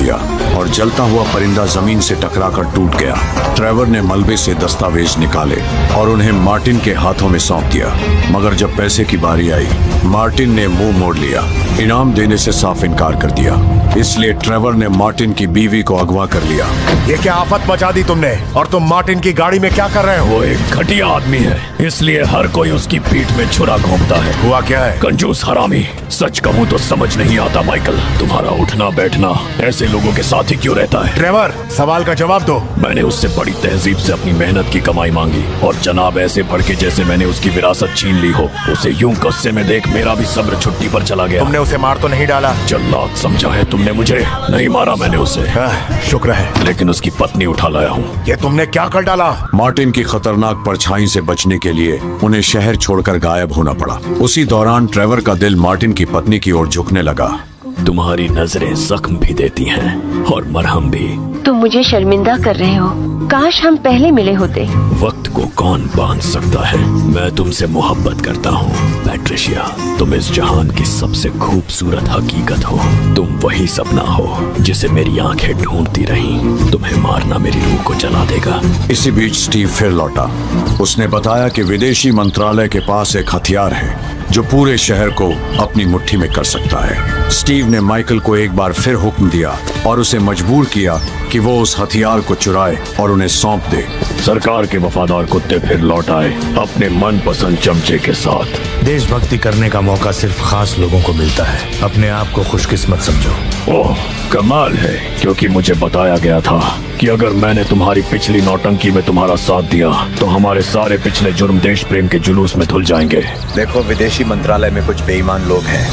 दिया और जलता हुआ परिंदा जमीन से टकराकर टूट गया। ट्रेवर ने मलबे से दस्तावेज निकाले और उन्हें मार्टिन के हाथों में सौंप दिया। मगर जब पैसे की बारी आई, मार्टिन ने मुंह मोड़ लिया, इनाम देने से साफ इनकार कर दिया। इसलिए ट्रेवर ने मार्टिन की बीवी को अगवा कर लिया। ये क्या आफत मचा दी तुमने? और तुम मार्टिन की गाड़ी में क्या कर रहे हो? वो एक घटिया आदमी है, इसलिए हर कोई उसकी पीठ में छुरा घोंपता है। हुआ क्या है? कंजूस हरामी। सच कहूँ तो समझ नहीं आता माइकल, तुम्हारा उठना बैठना ऐसे लोगों के साथ ही क्यों रहता है? ट्रेवर, सवाल का जवाब दो। मैंने उससे बड़ी तहजीब से अपनी मेहनत की कमाई मांगी और जनाब ऐसे भड़के जैसे मैंने उसकी विरासत छीन ली हो। उसे यूं गुस्से में देख मेरा भी सब्र छुट्टी पर चला गया। तुमने उसे मार तो नहीं डाला? जल्लाद समझा है तुमने मुझे? नहीं मारा मैंने उसे। शुक्र है। लेकिन उसकी पत्नी उठा लाया हूँ। ये तुमने क्या कर डाला? मार्टिन की खतरनाक परछाई से बचने के लिए उन्हें शहर छोड़कर गायब होना पड़ा। उसी दौरान ट्रेवर का दिल मार्टिन की पत्नी की ओर झुकने लगा। तुम्हारी नजरें जख्म भी देती हैं और मरहम भी। तुम मुझे शर्मिंदा कर रहे हो। काश हम पहले मिले होते। वक्त को कौन बांध सकता है? मैं तुमसे मोहब्बत करता हूँ पैट्रिशिया। तुम इस जहान की सबसे खूबसूरत हकीकत हो। तुम वही सपना हो जिसे मेरी आंखें ढूंढती रहीं। तुम्हें मारना मेरी रूह को जला देगा। इसी बीच स्टीव फिर लौटा। उसने बताया कि विदेशी मंत्रालय के पास एक हथियार है जो पूरे शहर को अपनी मुट्ठी में कर सकता है। स्टीव ने माइकल को एक बार फिर हुक्म दिया और उसे मजबूर किया कि वो उस हथियार को चुराए और उन्हें सौंप दे। सरकार के वफादार कुत्ते फिर लौट आए अपने मनपसंद चमचे के साथ। देशभक्ति करने का मौका सिर्फ खास लोगों को मिलता है। अपने आप को खुशकिस्मत समझो। ओह कमाल है, क्योंकि मुझे बताया गया था कि अगर मैंने तुम्हारी पिछली नौटंकी में तुम्हारा साथ दिया तो हमारे सारे पिछले जुर्म देश प्रेम के जुलूस में धुल जाएंगे। देखो, विदेशी मंत्रालय में कुछ बेईमान लोग हैं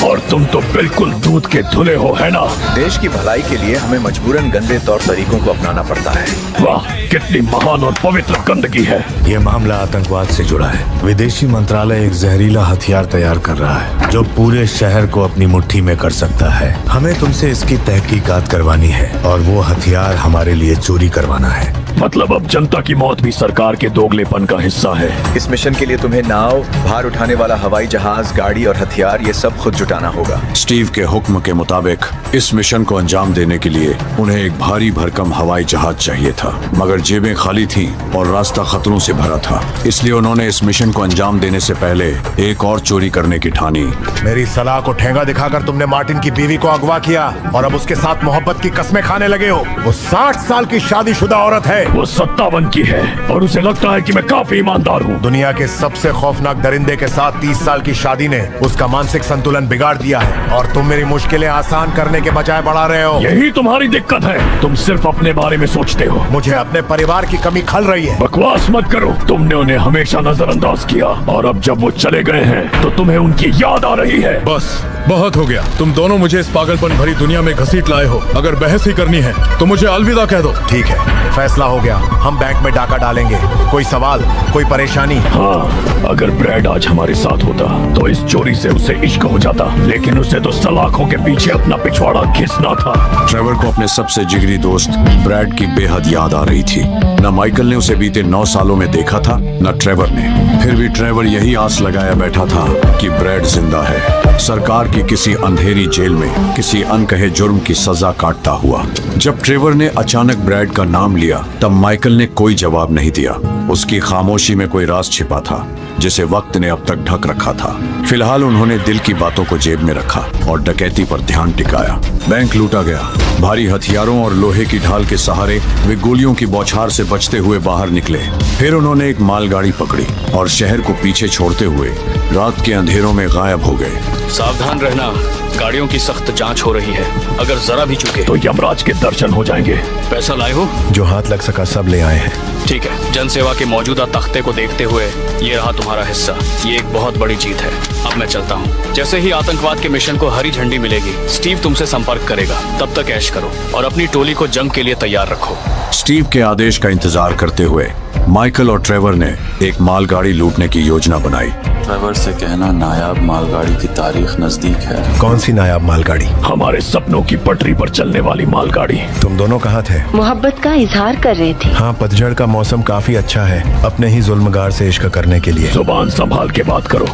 और तुम तो बिल्कुल दूध के धुले हो, है ना? देश की भलाई के लिए हमें मजबूरन गंदे तौर तरीकों को अपनाना पड़ता है। वाह, कितनी महान और पवित्र गंदगी है। ये मामला आतंकवाद से जुड़ा है। विदेशी मंत्रालय एक जहरीला हथियार तैयार कर रहा है जो पूरे शहर को अपनी मुट्ठी में कर सकता है। हमें तुमसे इसकी तहकीकात करवानी है और वो हथियार हमारे लिए चोरी करवाना है। मतलब अब जनता की मौत भी सरकार के दोगलेपन का हिस्सा है। इस मिशन के लिए तुम्हें नाव, भार उठाने वाला हवाई जहाज, गाड़ी और हथियार ये सब खुद जुटाना होगा। स्टीव के हुक्म के मुताबिक इस मिशन को अंजाम देने के लिए उन्हें एक भारी भरकम हवाई जहाज चाहिए था, मगर जेबें खाली थीं और रास्ता खतरों से भरा था। इसलिए उन्होंने इस मिशन को अंजाम देने से पहले एक और चोरी करने की ठानी। मेरी सलाह को ठेंगा दिखाकर तुमने मार्टिन की बीवी को अगवा किया और अब उसके साथ मोहब्बत की कस्में खाने लगे हो। वो 60 साल की शादीशुदा औरत है। वो 57 की है और उसे लगता है कि मैं काफी ईमानदार हूँ। दुनिया के सबसे खौफनाक दरिंदे के साथ 30 साल की शादी ने उसका मानसिक संतुलन बिगाड़ दिया है और तुम मेरी मुश्किलें आसान करने के बजाय बढ़ा रहे हो। यही तुम्हारी दिक्कत है, तुम सिर्फ अपने बारे में सोचते हो। मुझे अपने परिवार की कमी खल रही है। बकवास मत करो, तुमने उन्हें हमेशा नजरअंदाज किया और अब जब वो चले गए हैं तो तुम्हें उनकी याद आ रही है। बस बहुत हो गया। तुम दोनों मुझे इस पागलपन भरी दुनिया में घसीट लाए हो। अगर बहस ही करनी है तो मुझे अलविदा कह दो। ठीक है, फैसला हो गया। हम बैंक में डाका डालेंगे। कोई सवाल, कोई परेशानी? हाँ, अगर ब्रैड आज हमारे साथ होता तो इस चोरी से उसे इश्क हो जाता, लेकिन उसे तो सलाखों के पीछे अपना पिछवाड़ा घिसना था। ट्रेवर को अपने सबसे जिगरी दोस्त ब्रैड की बेहद याद आ रही थी। न माइकल ने उसे बीते 9 सालों में देखा था, न ट्रेवर ने। फिर भी ट्रेवर यही आस लगाया बैठा था कि ब्रैड जिंदा है, सरकार की किसी अंधेरी जेल में किसी अनकहे जुर्म की सजा काटता हुआ। जब ट्रेवर ने अचानक ब्रैड का नाम लिया तब माइकल ने कोई जवाब नहीं दिया। उसकी खामोशी में कोई राज छिपा था जिसे वक्त ने अब तक ढक रखा था। फिलहाल उन्होंने दिल की बातों को जेब में रखा और डकैती पर ध्यान टिकाया। बैंक लूटा गया। भारी हथियारों और लोहे की ढाल के सहारे वे गोलियों की बौछार से बचते हुए बाहर निकले। फिर उन्होंने एक मालगाड़ी पकड़ी और शहर को पीछे छोड़ते हुए रात के अंधेरों में गायब हो गए। सावधान रहना, गाड़ियों की सख्त जांच हो रही है। अगर जरा भी चुके तो यमराज के दर्शन हो जाएंगे। पैसा लाए हो? जो हाथ लग सका सब ले आए हैं। ठीक है, जनसेवा के मौजूदा तख्ते को देखते हुए ये रहा तुम्हारा हिस्सा। ये एक बहुत बड़ी जीत है। अब मैं चलता हूँ। जैसे ही आतंकवाद के मिशन को हरी झंडी मिलेगी, स्टीव तुमसे संपर्क करेगा। तब तक ऐश करो और अपनी टोली को जंग के लिए तैयार रखो। स्टीव के आदेश का इंतजार करते हुए माइकल और ट्रेवर ने एक मालगाड़ी लूटने की योजना बनाई। ट्रेवर से कहना नायाब मालगाड़ी की तारीख नजदीक है। कौन सी नायाब मालगाड़ी? हमारे सपनों की पटरी पर चलने वाली मालगाड़ी। तुम दोनों कहाँ थे? मोहब्बत का इजहार कर रहे थे। हाँ, पतझड़ का मौसम काफी अच्छा है अपने ही जुल्मगार से इश्क करने के लिए। जुबान संभाल के बात करो।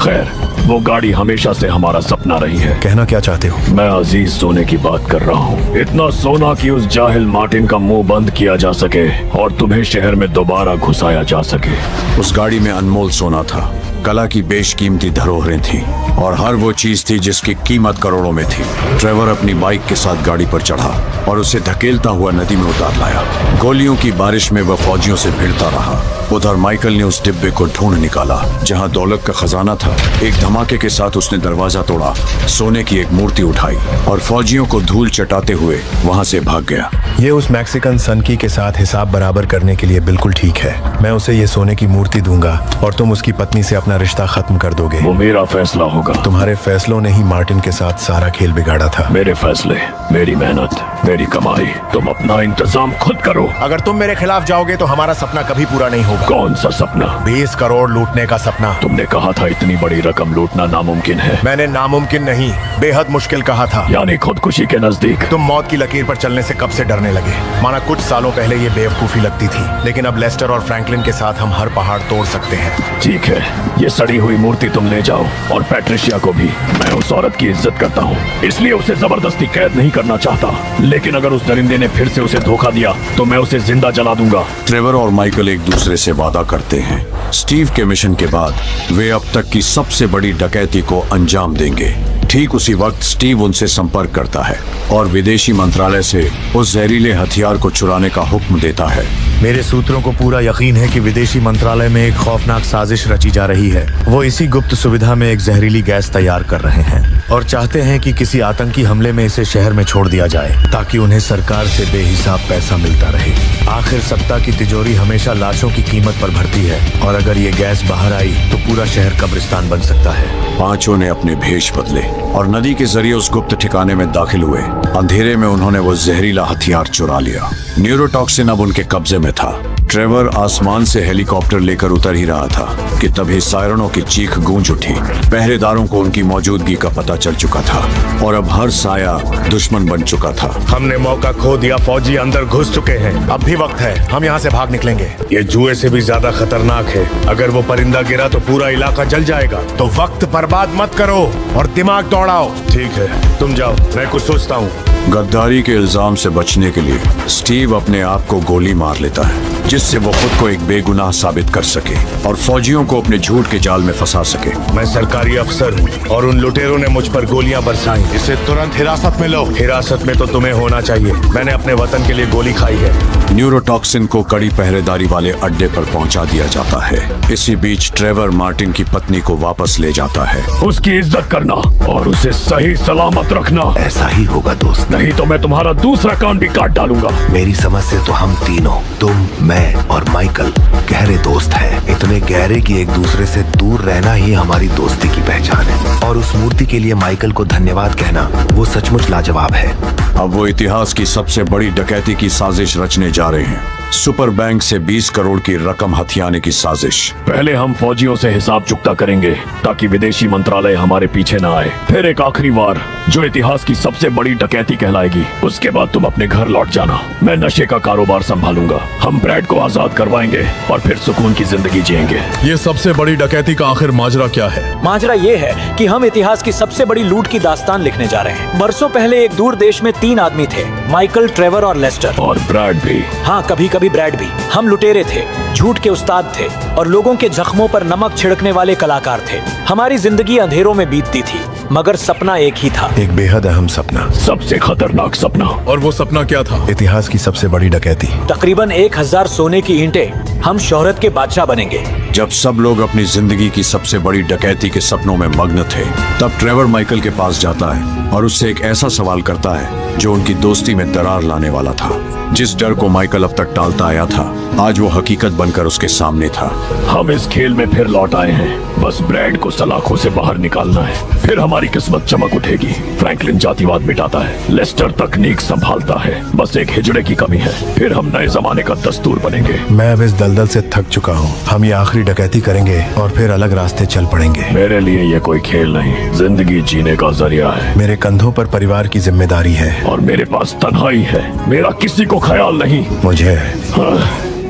खैर, वो गाड़ी हमेशा से हमारा सपना रही है। कहना क्या चाहते हो? मैं अजीज सोने की बात कर रहा हूँ। इतना सोना कि उस जाहिल मार्टिन का मुंह बंद किया जा सके और तुम्हें शहर में दोबारा घुसाया जा सके। उस गाड़ी में अनमोल सोना था, कला की बेशकीमती धरोहरें थी और हर वो चीज थी जिसकी कीमत करोड़ों में थी। ट्रेवर अपनी बाइक के साथ गाड़ी पर चढ़ा और उसे धकेलता हुआ नदी में उतार लाया। गोलियों की बारिश में वह फौजियों से भिड़ता रहा। उधर माइकल ने उस डिब्बे को ढूंढ निकाला जहां दौलत का खजाना था। एक धमाके के साथ उसने दरवाजा तोड़ा, सोने की एक मूर्ति उठाई और फौजियों को धूल चटाते हुए वहां से भाग गया। ये उस मैक्सिकन सनकी के साथ हिसाब बराबर करने के लिए बिल्कुल ठीक है। मैं उसे ये सोने की मूर्ति दूंगा और तुम उसकी पत्नी से अपना रिश्ता खत्म कर दोगे। वो मेरा फैसला होगा। तुम्हारे फैसलों ने ही मार्टिन के साथ सारा खेल बिगाड़ा था। मेरे फैसले, मेरी मेहनत, मेरी कमाई। तुम अपना इंतजाम खुद करो। अगर तुम मेरे खिलाफ जाओगे तो हमारा सपना कभी पूरा नहीं होगा। कौन सा सपना? 20 करोड़ लूटने का सपना। तुमने कहा था इतनी बड़ी रकम लूटना नामुमकिन है। मैंने नामुमकिन नहीं, बेहद मुश्किल कहा था। यानी खुदकुशी के नजदीक। तुम मौत की लकीर पर चलने से कब से डरने लगे? माना कुछ सालों पहले ये बेवकूफी लगती थी, लेकिन अब लेस्टर और फ्रैंकलिन के साथ हम हर पहाड़ तोड़ सकते हैं। ठीक है, ये सड़ी हुई मूर्ति तुम ले जाओ और पैट्रिशिया को भी। मैं उस औरत की इज्जत करता हूँ, इसलिए उसे जबरदस्ती कैद नहीं करना चाहता। लेकिन अगर उस दरिंदे ने फिर से उसे धोखा दिया तो मैं उसे जिंदा जला दूंगा। ट्रेवर और माइकल एक दूसरे से वादा करते हैं स्टीव के मिशन के बाद वे अब तक की सबसे बड़ी डकैती को अंजाम देंगे। ठीक उसी वक्त स्टीव उनसे संपर्क करता है और विदेशी मंत्रालय से उस जहरीले हथियार को चुराने का हुक्म देता है। मेरे सूत्रों को पूरा यकीन है कि विदेशी मंत्रालय में एक खौफनाक साजिश रची जा रही है। वो इसी गुप्त सुविधा में एक जहरीली गैस तैयार कर रहे हैं और चाहते हैं कि किसी आतंकी हमले में इसे शहर में छोड़ दिया जाए ताकि उन्हें सरकार से बेहिसाब पैसा मिलता रहे। आखिर सत्ता की तिजोरी हमेशा लाशों की कीमत पर भरती है और अगर ये गैस बाहर आई तो पूरा शहर कब्रिस्तान बन सकता है। पांचों ने अपने भेष बदले और नदी के जरिए उस गुप्त ठिकाने में दाखिल हुए। अंधेरे में उन्होंने वो जहरीला हथियार चुरा लिया। न्यूरोटॉक्सिन अब उनके कब्जे में था। ट्रेवर आसमान से हेलीकॉप्टर लेकर उतर ही रहा था कि तभी सायरनों की चीख गूंज उठी। पहरेदारों को उनकी मौजूदगी का पता चल चुका था और अब हर साया दुश्मन बन चुका था। हमने मौका खो दिया, फौजी अंदर घुस चुके हैं। अब भी वक्त है, हम यहाँ से भाग निकलेंगे। ये जुए से भी ज्यादा खतरनाक है। अगर वो परिंदा गिरा तो पूरा इलाका जल जाएगा। तो वक्त बर्बाद मत करो और दिमाग दौड़ाओ। ठीक है, तुम जाओ, मैं कुछ सोचता हूँ। गद्दारी के इल्जाम से बचने के लिए स्टीव अपने आप को गोली मार लेता है जिससे वो खुद को एक बेगुनाह साबित कर सके और फौजियों को अपने झूठ के जाल में फंसा सके। मैं सरकारी अफसर हूँ और उन लुटेरों ने मुझ पर गोलियां बरसाई। इसे तुरंत हिरासत में लो। हिरासत में तो तुम्हें होना चाहिए। मैंने अपने वतन के लिए गोली खाई है। न्यूरोटॉक्सिन को कड़ी पहरेदारी वाले अड्डे पर पहुंचा दिया जाता है। इसी बीच ट्रेवर मार्टिन की पत्नी को वापस ले जाता है। उसकी इज्जत करना और उसे सही सलामत रखना। ऐसा ही होगा दोस्त। नहीं तो मैं तुम्हारा दूसरा कान भी काट डालूंगा। मेरी समझ से तो हम तीनों, तुम, मैं और माइकल गहरे दोस्त हैं। इतने गहरे कि एक दूसरे से दूर रहना ही हमारी दोस्ती की पहचान है। और उस मूर्ति के लिए माइकल को धन्यवाद कहना, वो सचमुच लाजवाब है। अब वो इतिहास की सबसे बड़ी डकैती की साजिश रचने जा रहे हैं। सुपर बैंक से 20 करोड़ की रकम हथियाने की साजिश। पहले हम फौजियों से हिसाब चुकता करेंगे ताकि विदेशी मंत्रालय हमारे पीछे न आए। फिर एक आखिरी बार जो इतिहास की सबसे बड़ी डकैती कहलाएगी। उसके बाद तुम अपने घर लौट जाना। मैं नशे का कारोबार संभालूंगा। हम ब्रैड को आजाद करवाएंगे और फिर सुकून की जिंदगी जिएंगे। ये सबसे बड़ी डकैती का आखिर माजरा क्या है? माजरा ये है कि हम इतिहास की सबसे बड़ी लूट की दास्तान लिखने जा रहे हैं। बरसों पहले एक दूर देश में 3 आदमी थे, माइकल, ट्रेवर और लेस्टर। और ब्रैड भी। हाँ, कभी कभी ब्रैड भी। हम लुटेरे थे, झूठ के उस्ताद थे और लोगों के जख्मों पर नमक छिड़कने वाले कलाकार थे। हमारी जिंदगी अंधेरों में बीतती थी मगर सपना एक ही था। एक बेहद अहम सपना, सबसे खतरनाक सपना। और वो सपना क्या था? इतिहास की सबसे बड़ी डकैती। तकरीबन 1000 सोने की ईंटें। हम शोहरत के बादशाह बनेंगे। जब सब लोग अपनी जिंदगी की सबसे बड़ी डकैती के सपनों में मग्न थे तब ट्रेवर माइकल के पास जाता है और उससे एक ऐसा सवाल करता है जो उनकी दोस्ती में दरार लाने वाला था। जिस डर को माइकल अब तक टालता आया था आज वो हकीकत बनकर उसके सामने था। हम इस खेल में फिर लौट आए हैं। बस ब्रैड को सलाखों से बाहर निकालना है, फिर हमारी किस्मत चमक उठेगी। फ्रैंकलिन जातिवाद मिटाता है, लेस्टर तकनीक संभालता है। बस एक हिजड़े की कमी है, फिर हम नए जमाने का दस्तूर बनेंगे। मैं अब इस दलदल से थक चुका हूँ। हम ये आखिरी डकैती करेंगे और फिर अलग रास्ते चल पड़ेंगे। मेरे लिए ये कोई खेल नहीं, जिंदगी जीने का जरिया है। मेरे कंधों पर परिवार की जिम्मेदारी है और मेरे पास तन्हाई है। मेरा किसी को ख्याल नहीं। मुझे हाँ,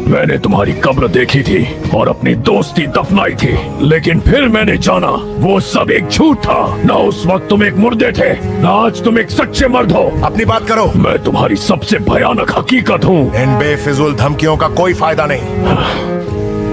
मैंने तुम्हारी कब्र देखी थी और अपनी दोस्ती दफनाई थी, लेकिन फिर मैंने जाना वो सब एक झूठ था। ना उस वक्त तुम एक मुर्दे थे, ना आज तुम एक सच्चे मर्द हो। अपनी बात करो। मैं तुम्हारी सबसे भयानक हकीकत हूँ। इन बेफिजूल धमकियों का कोई फायदा नहीं।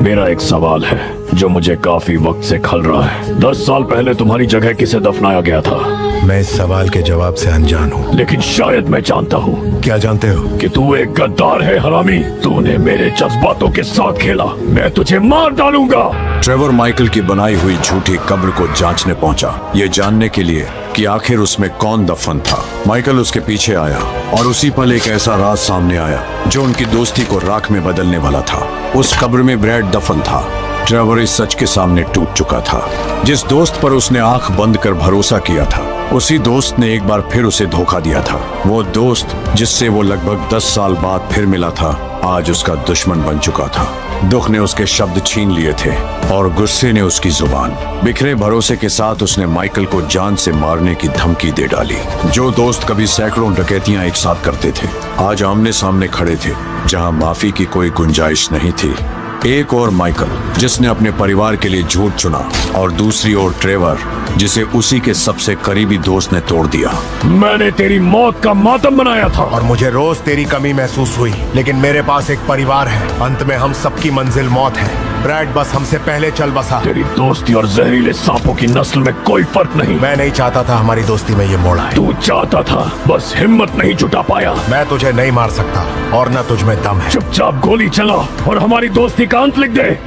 मेरा एक सवाल है जो मुझे काफी वक्त से खल रहा है। 10 साल पहले तुम्हारी जगह किसे दफनाया गया था? मैं इस सवाल के जवाब से अनजान हूँ। लेकिन शायद मैं जानता हूँ। क्या जानते हो? कि तू एक गद्दार है हरामी। तूने मेरे जज्बातों के साथ खेला। मैं तुझे मार डालूंगा। ट्रेवर माइकल की बनाई हुई झूठी कब्र को जांचने पहुंचा, ये जानने के लिए कि आखिर उसमें कौन दफन था। माइकल उसके पीछे आया और उसी पल एक ऐसा राज सामने आया जो उनकी दोस्ती को राख में बदलने वाला था। उस कब्र में ब्रैड दफन था। ट्रेवर इस सच के सामने टूट चुका था। जिस दोस्त पर उसने आंख बंद कर भरोसा किया था, उसी दोस्त ने एक बार फिर उसे धोखा दिया था। वो दोस्त जिससे वो लगभग 10 साल बाद फिर मिला था, आज उसका दुश्मन बन चुका था। दुख ने उसके शब्द छीन लिए थे और गुस्से ने उसकी जुबान। बिखरे भरोसे के साथ उसने माइकल को जान से मारने की धमकी दे डाली। जो दोस्त कभी सैकड़ों डकैतियां एक साथ करते थे, आज आमने सामने खड़े थे जहां माफी की कोई गुंजाइश नहीं थी। एक और माइकल जिसने अपने परिवार के लिए झूठ चुना, और दूसरी ओर ट्रेवर जिसे उसी के सबसे करीबी दोस्त ने तोड़ दिया। मैंने तेरी मौत का मातम बनाया था और मुझे रोज तेरी कमी महसूस हुई, लेकिन मेरे पास एक परिवार है। अंत में हम सबकी मंजिल मौत है। ब्रैड बस हमसे पहले चल बसा। तेरी दोस्ती और जहरीले सांपों की नस्ल में कोई फर्क नहीं। मैं नहीं चाहता था हमारी दोस्ती में ये मोड़ आए। तू चाहता था, बस हिम्मत नहीं जुटा पाया। मैं तुझे नहीं मार सकता और न तुझ में दम है। चुपचाप गोली चला और हमारी दोस्ती का अंत लिख दे।